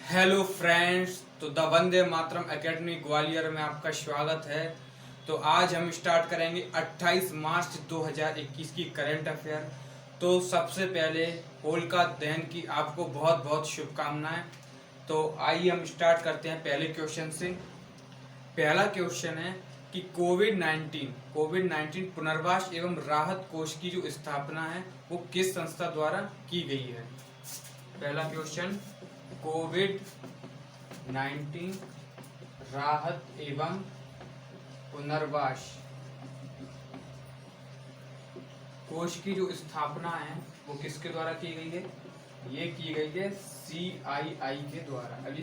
Hello friends, तो the Vande Mataram academy Gwalior में आपका स्वागत है। तो आज हम स्टार्ट करेंगे 28 मार्च 2021 की करंट अफेयर। तो सबसे पहले होलिका दहन की आपको बहुत बहुत शुभकामनाएं। तो आइए हम स्टार्ट करते हैं पहले क्वेश्चन से। पहला क्वेश्चन है कि कोविड 19 पुनर्वास एवं राहत कोष की जो स्थापना है वो किस संस्था द्वारा की गई है। पहला क्वेश्चन, कोविड 19 राहत एवं पुनर्वास कोष की जो स्थापना है वो किसके द्वारा की गई है। ये की गई है CII के द्वारा। अभी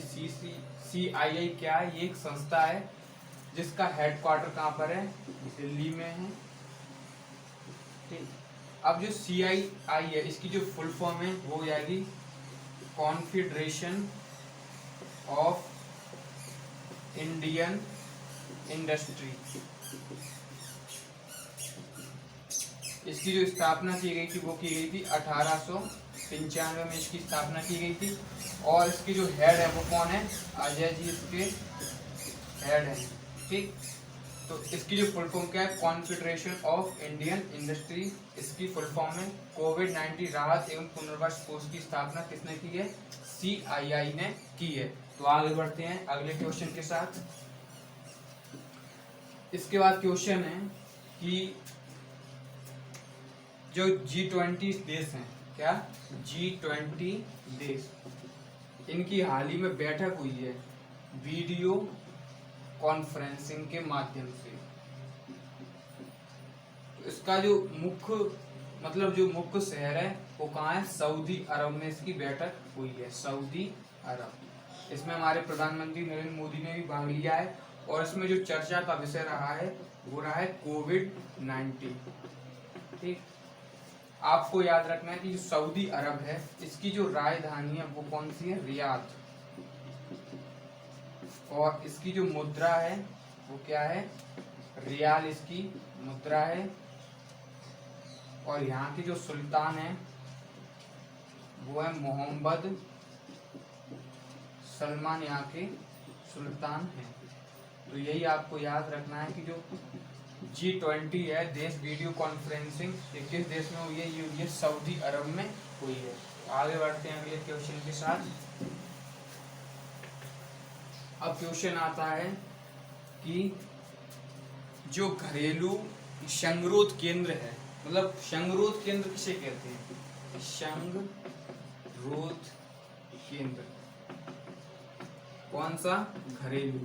CII क्या है? ये एक संस्था है जिसका हेडक्वार्टर कहाँ पर है? दिल्ली में है। ठीक, अब जो CII है इसकी जो फुल फॉर्म है वो यानी कॉन्फेडरेशन ऑफ इंडियन इंडस्ट्री। इसकी जो स्थापना की गई थी वो की गई थी 1895 में इसकी स्थापना की गई थी। और इसकी जो हेड है वो कौन है? अजय जी इसके हेड है। ठीक, तो इसकी जो फुल फॉर्म क्या है? Confederation of Indian industry. इसकी फुल फॉर्म है। कोविड 19 राहत एवं पुनर्वास कोष की स्थापना किसने की है? CII ने की है। तो आगे बढ़ते हैं अगले क्वेश्चन के साथ। इसके बाद क्वेश्चन है कि जो G20 देश हैं, क्या G20 देश, इनकी हाल ही में बैठक हुई है वीडियो कॉन्फ्रेंसिंग के माध्यम से। तो इसका जो मुख्य शहर है वो कहाँ है? सऊदी अरब में इसकी बैठक हुई है, सऊदी अरब। इसमें हमारे प्रधानमंत्री नरेंद्र मोदी ने भी भाग लिया है। और इसमें जो चर्चा का विषय रहा है वो रहा है कोविड 19। ठीक, आपको याद रखना है कि जो सऊदी अरब है इसकी जो राजधानी है वो कौन सी है? रियाद। और इसकी जो मुद्रा है वो क्या है? रियाल इसकी मुद्रा है। और यहाँ की जो सुल्तान है वो है मोहम्मद सलमान, यहाँ के सुल्तान है। तो यही आपको याद रखना है कि जो G20 है देश वीडियो कॉन्फ्रेंसिंग, ये किस देश में हुई है? ये हुई है सऊदी अरब में हुई है। आगे बढ़ते हैं अगले क्वेश्चन के साथ। अब क्वेश्चन आता है कि जो घरेलू संगरोध केंद्र है, मतलब संगरोध केंद्र किसे कहते हैं? संगरोध केंद्र कौन सा? घरेलू।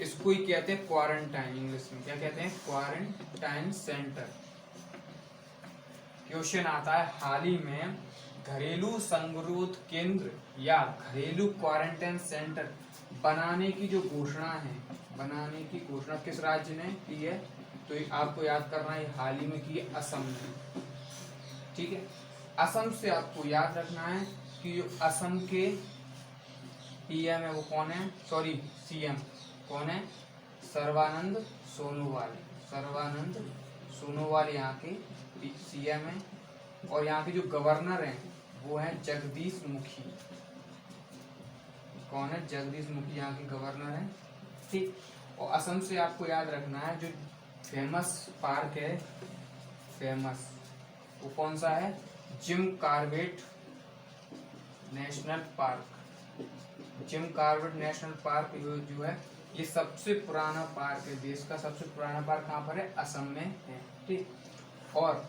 इसको ही कहते हैं क्वारंटाइन। इंग्लिश में क्या कहते हैं? Quarantine centre. क्वेश्चन आता है हाल ही में घरेलू संगरोध केंद्र या घरेलू क्वारंटाइन सेंटर बनाने की जो घोषणा है, बनाने की घोषणा किस राज्य ने की है? तो आपको याद करना है हाल ही में की है असम ने। ठीक है, असम से आपको याद रखना है कि जो असम के PM है वो कौन है? सॉरी, CM कौन है? सर्बानंद सोनोवाल। सर्बानंद सोनोवाल यहाँ के CM है। और यहाँ के जो गवर्नर हैं वो है जगदीश मुखी। कौन है? जगदीश मुखी यहाँ के गवर्नर हैं। ठीक, और असम से आपको याद रखना है जो फेमस पार्क है, फेमस, वो कौन सा है? Jim Corbett national park. Jim Corbett national park जो है ये सबसे पुराना पार्क है, देश का सबसे पुराना पार्क कहाँ पर है? असम में है। ठीक, और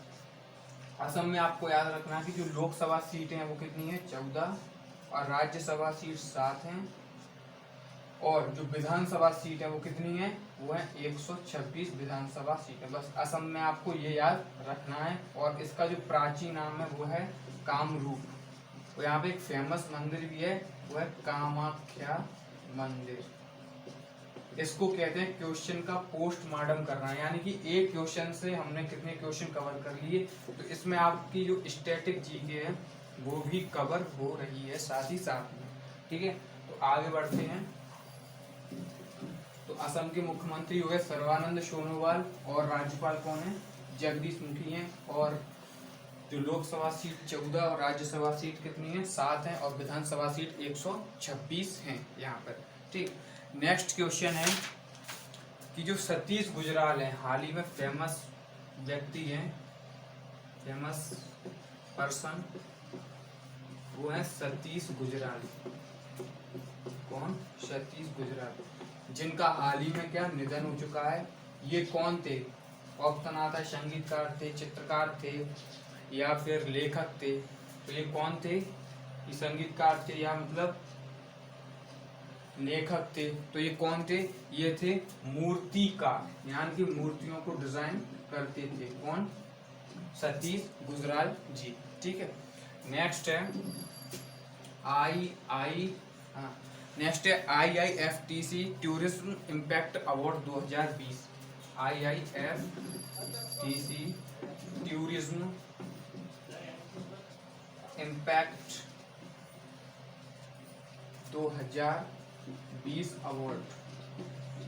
असम में आपको याद रखना है कि जो लोकसभा सीटें हैं वो कितनी है? 14। और राज्यसभा सीट 7 हैं। और जो विधानसभा सीट है वो कितनी है? वो है 126 विधानसभा सीट है। बस असम में आपको ये याद रखना है। और इसका जो प्राचीन नाम है वो है कामरूप। तो यहाँ पे एक फेमस मंदिर भी है, वो है कामाख्या मंदिर। इसको कहते हैं क्वेश्चन का पोस्टमार्टम करना, यानी कि एक क्वेश्चन से हमने कितने क्वेश्चन कवर कर लिए। तो इसमें आपकी जो स्टैटिक जीके है वो भी कवर हो रही है साथ ही साथ में। ठीक है, तो आगे बढ़ते हैं। तो असम के मुख्यमंत्री हुए सर्बानंद सोनोवाल और राज्यपाल कौन है? जगदीश मुखी हैं। और जो लोकसभा सीट 14 और राज्यसभा सीट कितनी है 7 है और विधानसभा सीट 126 है यहाँ पर। ठीक, नेक्स्ट क्वेश्चन है कि जो सतीश गुजराल है हाल ही में फेमस व्यक्ति हैं, फेमस पर्सन, वो है सतीश गुजराल। कौन? सतीश गुजराल, जिनका हाल ही में क्या निधन हो चुका है। ये कौन थे? ऑप्शन आता है संगीतकार थे, चित्रकार थे या फिर लेखक थे। तो ये कौन थे? ये संगीतकार थे या मतलब लेखक थे। तो ये कौन थे? ये थे मूर्तिकार, यानी कि मूर्तियों को डिजाइन करते थे। कौन? सतीश गुजराल जी। ठीक है, नेक्स्ट है IIFTC tourism impact award 2020। IIFTC tourism impact 2020 award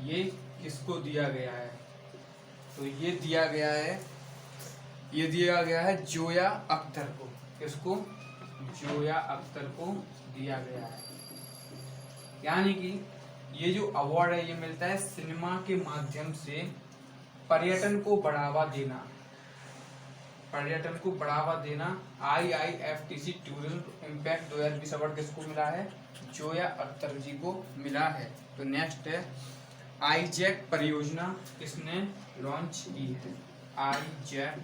ये किसको दिया गया है? तो ये दिया गया है जोया अख्तर को। किसको? जोया अख्तर को दिया गया है। यानी कि ये जो अवार्ड है ये मिलता है सिनेमा के माध्यम से पर्यटन को बढ़ावा देना, पर्यटन को बढ़ावा देना। IIFTC टूरिज्म इम्पैक्ट 2020 अवार्ड किसको मिला है? जोया अख्तर जी को मिला है। तो नेक्स्ट है आईजैक परियोजना किसने लॉन्च की है? आईजैक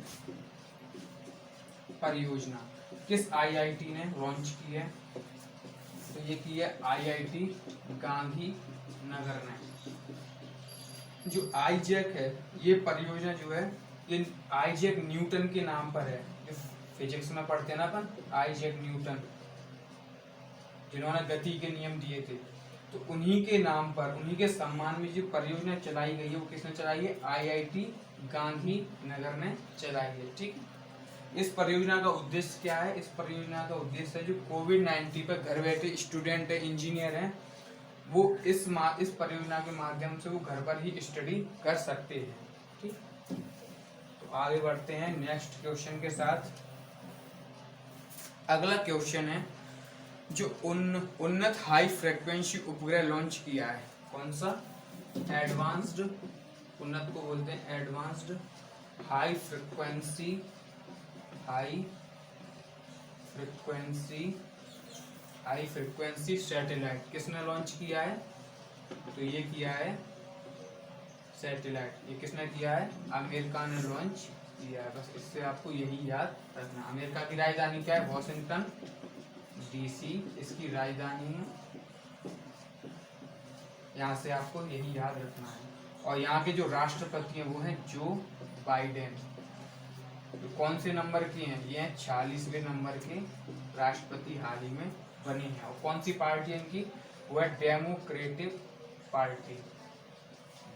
परियोजना किस IIT ने लॉन्च की है? तो ये की है IIT गांधीनगर ने। जो आईजैक है ये परियोजना जो है ये आईजैक न्यूटन के नाम पर है। जो फिजिक्स में पढ़ते हैं ना अपन, आईजैक न्यूटन जिन्होंने गति के नियम दिए थे, तो उन्हीं के नाम पर, उन्हीं के सम्मान में जो परियोजना चलाई गई है वो किसने चलाई है? IIT गांधीनगर ने चलाई है। ठीक, इस परियोजना का उद्देश्य क्या है? इस परियोजना का उद्देश्य है जो कोविड-19 पर घर बैठे स्टूडेंट है, इंजीनियर हैं, वो इस परियोजना के माध्यम से वो घर पर ही स्टडी कर सकते हैं। ठीक, तो आगे बढ़ते हैं नेक्स्ट क्वेश्चन के साथ। अगला क्वेश्चन है जो उन्नत हाई फ्रीक्वेंसी उपग्रह लॉन्च किया है, कौन सा? एडवांस्ड, उन्नत को बोलते हैं एडवांस्ड हाई फ्रीक्वेंसी सैटेलाइट किसने लॉन्च किया है? तो ये किया है सैटेलाइट, ये किसने किया है? अमेरिका ने लॉन्च किया है। बस इससे आपको यही याद रखना। अमेरिका की राजधानी क्या है? वॉशिंगटन DC इसकी राजधानी है। यहाँ से आपको यही याद रखना है। और यहाँ के जो राष्ट्रपति हैं वो हैं जो बाइडेन। तो कौन से नंबर के हैं? ये हैं 46वें नंबर के राष्ट्रपति हाल ही में बने हैं। और कौन सी पार्टी है इनकी? वो है डेमोक्रेटिक पार्टी।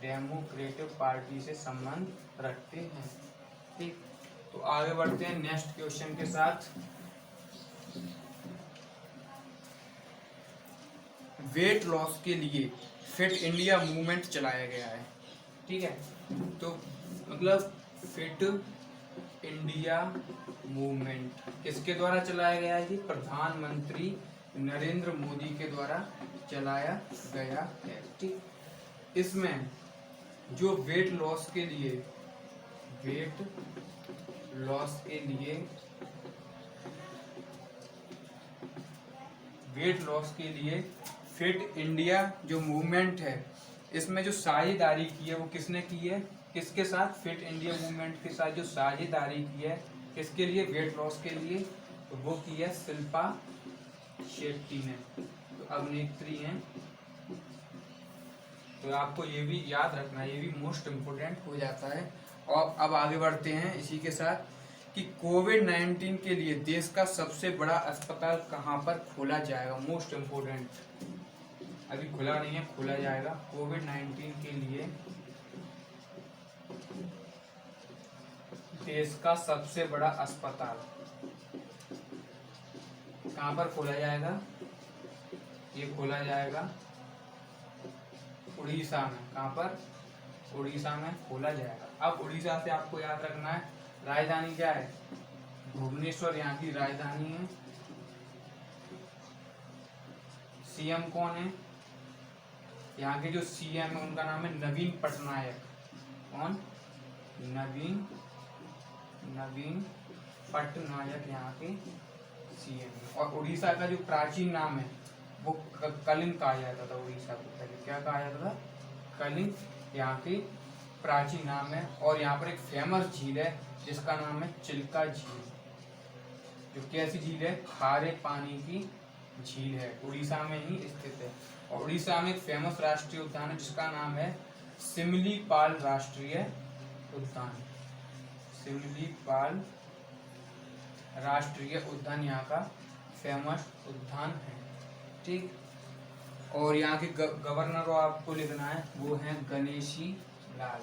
डेमोक्रेटिक पार्टी से संबंध रखते हैं। ठीक, तो आगे बढ़ते हैं नेक्स्ट क्वेश्चन के साथ। वेट लॉस के लिए फिट इंडिया मूवमेंट चलाया गया है। ठीक है, तो मतलब फिट इंडिया मूवमेंट किसके द्वारा चलाया गया है? प्रधानमंत्री नरेंद्र मोदी के द्वारा चलाया गया है। ठीक, इसमें जो वेट लॉस के लिए फिट इंडिया जो मूवमेंट है इसमें जो साझेदारी की है वो किसने की है? किसके साथ? फिट इंडिया मूवमेंट के साथ जो साझेदारी की है किसके लिए? वेट लॉस के लिए। तो वो की है शिल्पा शेट्टी ने, तो अभिनेत्री हैं। तो आपको ये भी याद रखना, ये भी मोस्ट इम्पोर्टेंट हो जाता है। और अब आगे बढ़ते हैं इसी के साथ कि कोविड-19 के लिए देश का सबसे बड़ा अस्पताल कहाँ पर खोला जाएगा? मोस्ट इम्पोर्टेंट, अभी खुला नहीं है, खोला जाएगा। कोविड-19 के लिए देश का सबसे बड़ा अस्पताल कहाँ पर खोला जाएगा? ये खोला जाएगा उड़ीसा में। कहाँ पर? उड़ीसा में खोला जाएगा। अब उड़ीसा से आपको याद रखना है राजधानी क्या है? भुवनेश्वर यहाँ की राजधानी है। सीएम कौन है? यहाँ के जो सीएम है उनका नाम है नवीन पटनायक। कौन? नवीन पटनायक यहाँ के सीएम है। और उड़ीसा का जो प्राचीन नाम है वो कलिंग कहा जाता था। उड़ीसा को पहले क्या कहा जाता था? कलिंग यहाँ की प्राचीन नाम है। और यहाँ पर एक फेमस झील है जिसका नाम है चिल्का झील, जो कैसी झील है? खारे पानी की झील है, उड़ीसा में ही स्थित है। और उड़ीसा में एक फेमस राष्ट्रीय उद्यान है जिसका नाम है सिमलीपाल राष्ट्रीय उद्यान। सिमलीपाल राष्ट्रीय उद्यान यहाँ का फेमस उद्यान है। ठीक। और यहाँ के गवर्नर आपको लिखना है, वो हैं गणेशी लाल।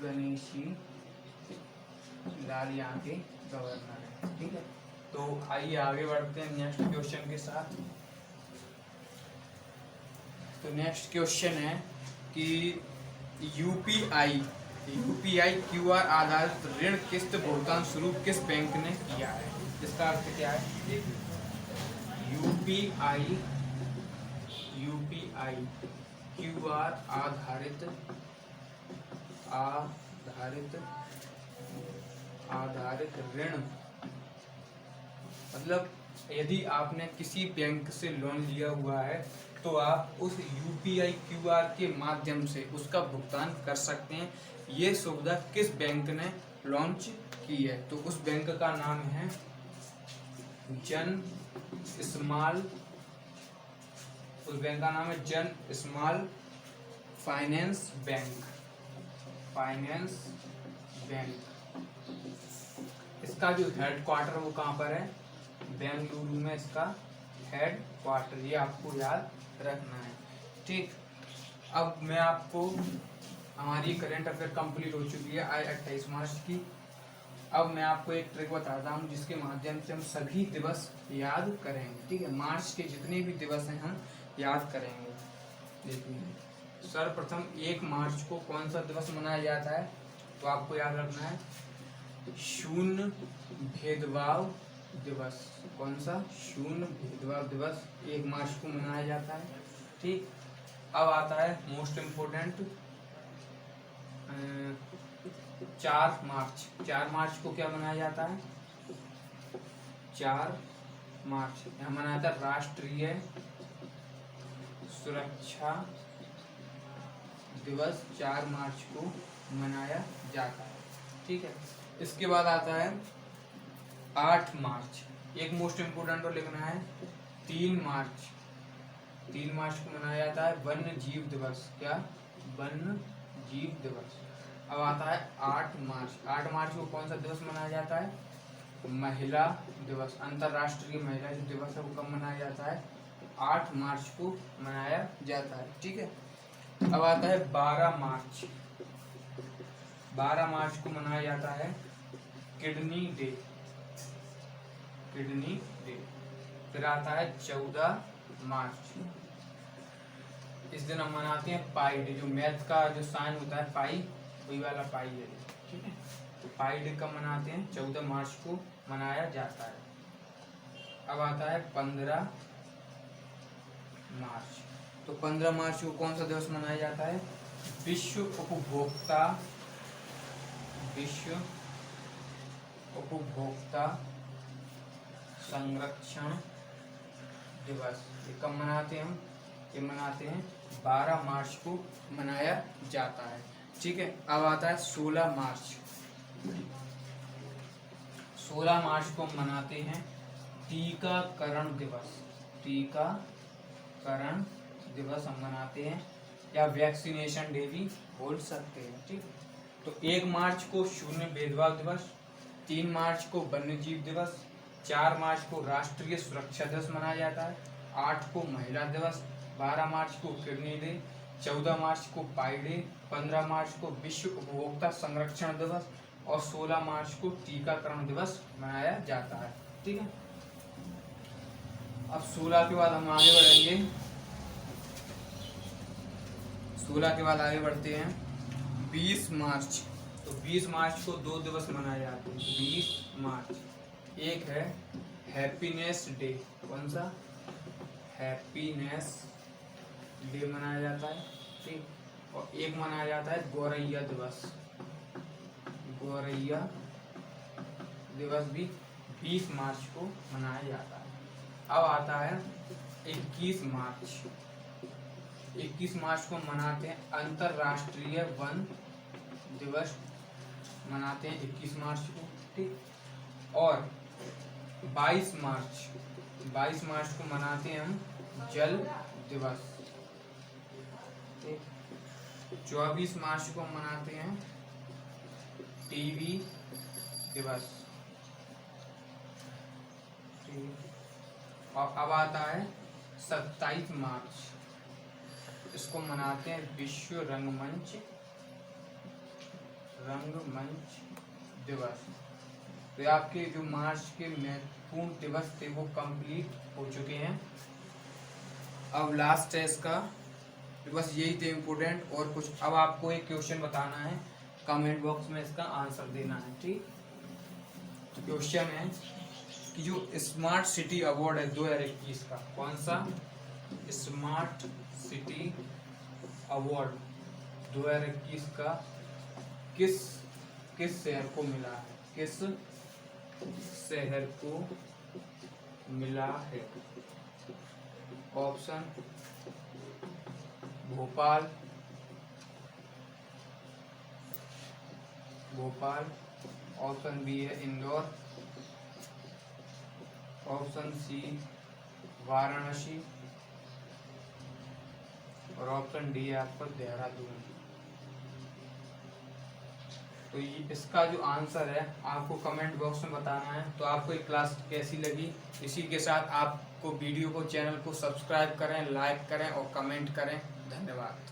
गणेशी लाल यहाँ के गवर्नर है। ठीक है, तो आइए आगे बढ़ते हैं नेक्स्ट क्वेश्चन के साथ। तो नेक्स्ट क्वेश्चन है कि यूपीआई क्यूआर आधारित ऋण किस्त भुगतान शुरू किस बैंक ने किया है? इसका अर्थ क्या है? यूपीआई क्यूआर आधारित ऋण, मतलब यदि आपने किसी बैंक से लोन लिया हुआ है तो आप उस यूपीआई क्यूआर के माध्यम से उसका भुगतान कर सकते हैं। ये सुविधा किस बैंक ने लॉन्च की है? तो उस बैंक का नाम है जन स्मॉल, उस बैंक का नाम है जन स्मॉल फाइनेंस बैंक। इसका जो हेड क्वार्टर वो कहाँ पर है? बेंगलुरु में इसका हेड क्वार्टर, ये आपको याद रखना है। ठीक। अब मैं आपको, हमारी करंट अफेयर कंप्लीट हो चुकी है आज 28 मार्च की। अब मैं आपको एक ट्रिक बताता हूँ जिसके माध्यम से हम सभी दिवस याद करेंगे। ठीक है, मार्च के जितने भी दिवस हैं हम याद करेंगे। देखिए, सर्वप्रथम 1 मार्च को कौन सा दिवस मनाया जाता है? तो आपको याद रखना है शून्य भेदभाव दिवस। कौन सा? शून्य भेदभाव दिवस 1 मार्च को मनाया जाता है। ठीक। अब आता है मोस्ट इम्पोर्टेंट 4 मार्च। 4 मार्च को क्या मनाया जाता है? 4 मार्च यहाँ मनाया जाता है राष्ट्रीय सुरक्षा दिवस। 4 मार्च को मनाया जाता है। ठीक है। इसके बाद आता है 8 मार्च। एक मोस्ट इम्पोर्टेंट और लिखना है 3 मार्च। 3 मार्च को मनाया जाता है वन्य जीव दिवस। क्या? वन्य जीव दिवस। अब आता है 8 मार्च। 8 मार्च को कौन सा दिवस मनाया जाता है? महिला दिवस। अंतर्राष्ट्रीय महिला दिवस है वो कब मनाया जाता है? 8 मार्च को मनाया जाता है। ठीक है। अब आता है 12 मार्च। 12 मार्च को मनाया जाता है किडनी डे। फिर आता है 14 मार्च। इस दिन हम मनाते हैं पाई डे। जो मैथ का जो साइन होता है पाई, वही वाला पाई है। ठीक है, तो पाई डे कब मनाते हैं? 14 मार्च को मनाया जाता है। अब आता है 15 मार्च। तो 15 मार्च को कौन सा दिवस मनाया जाता है? विश्व उपभोक्ता संरक्षण दिवस। ये कब मनाते हैं हम? ये मनाते हैं 12 मार्च को मनाया जाता है। ठीक है। अब आता है 16 मार्च। 16 मार्च को मनाते हैं टीकाकरण दिवस। टीकाकरण दिवस हम मनाते हैं, या वैक्सीनेशन डे भी बोल सकते हैं। ठीक। तो 1 मार्च को शून्य भेदभाव दिवस, 3 मार्च को वन्यजीव दिवस, 4 मार्च को राष्ट्रीय सुरक्षा दिवस मनाया जाता है, 8 को महिला दिवस, 12 मार्च को किडनी डे, 14 मार्च को पाई डे, 15 मार्च को विश्व उपभोक्ता संरक्षण दिवस और 16 मार्च को टीकाकरण दिवस मनाया जाता है। ठीक है। अब 16 के बाद हम आगे बढ़ेंगे। 16 के बाद आगे बढ़ते हैं 20 मार्च। तो 20 मार्च को 2 दिवस मनाए जाते हैं। 20 मार्च एक है हैप्पीनेस डे। कौन सा? हैप्पीनेस डे मनाया जाता है, ठीक। और एक मनाया जाता है गौरैया दिवस। गौरैया दिवस भी 20 मार्च को मनाया जाता है। अब आता है 21 मार्च। 21 मार्च को मनाते हैं अंतरराष्ट्रीय वन दिवस, मनाते हैं 21 मार्च को, ठीक। और 22 मार्च को मनाते हैं हम जल दिवस, ठीक। 24 मार्च को मनाते हैं टीवी दिवस, ठीक। और अब आता है 27 मार्च, इसको मनाते हैं विश्व रंगमंच दिवस। तो आपके जो मार्च के महत्वपूर्ण दिवस थे वो कंप्लीट हो चुके हैं। अब लास्ट है इसका, बस यही थे इम्पोर्टेंट। और कुछ अब आपको एक क्वेश्चन बताना है, कमेंट बॉक्स में इसका आंसर देना है, ठीक। क्वेश्चन है कि जो स्मार्ट सिटी अवार्ड है 2021 का, कौन सा? स्मार्ट सिटी अवार्ड 2021 का किस शहर को मिला है? किस शहर को मिला है? ऑप्शन भोपाल, ऑप्शन बी है इंदौर, ऑप्शन सी वाराणसी, और ऑप्शन डी है आपका देहरादून। तो ये इसका जो आंसर है आपको कमेंट बॉक्स में बताना है। तो आपको ये क्लास कैसी लगी? इसी के साथ आपको वीडियो को, चैनल को सब्सक्राइब करें, लाइक करें और कमेंट करें। धन्यवाद।